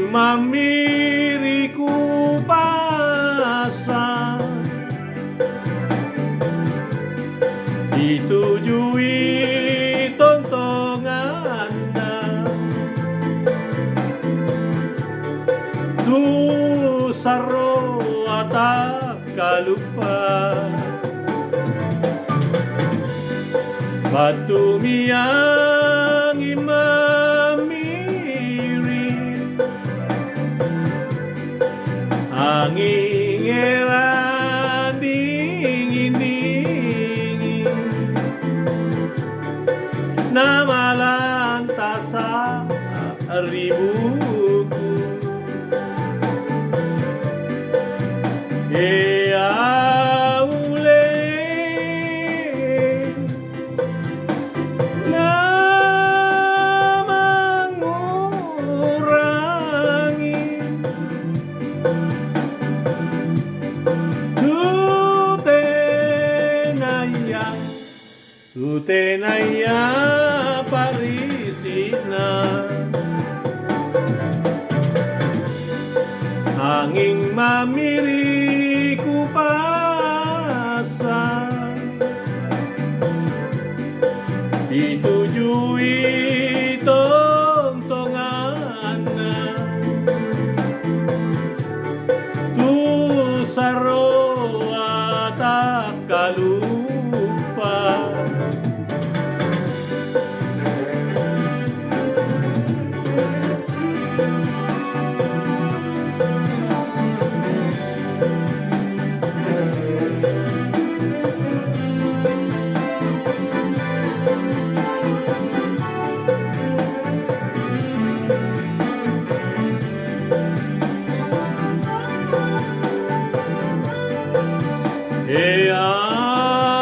mamiriku pasang ditujui tontongan tu saro atak kalupa batu miang imamiri angin era dingin nama lantasa ribuku aule na mengurangi tutenaya parisina angin mamiriku pasang ditujui tontongan tu saro atak kalupa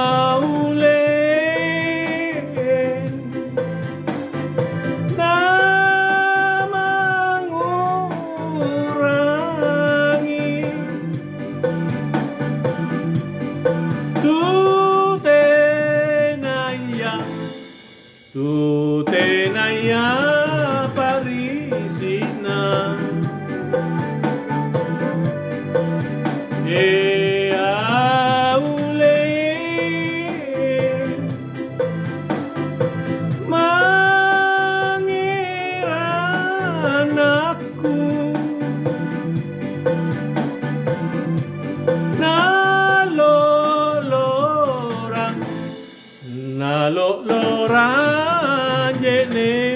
aule na mengurangi tutenaya parisina mangiran aku nalolorang jene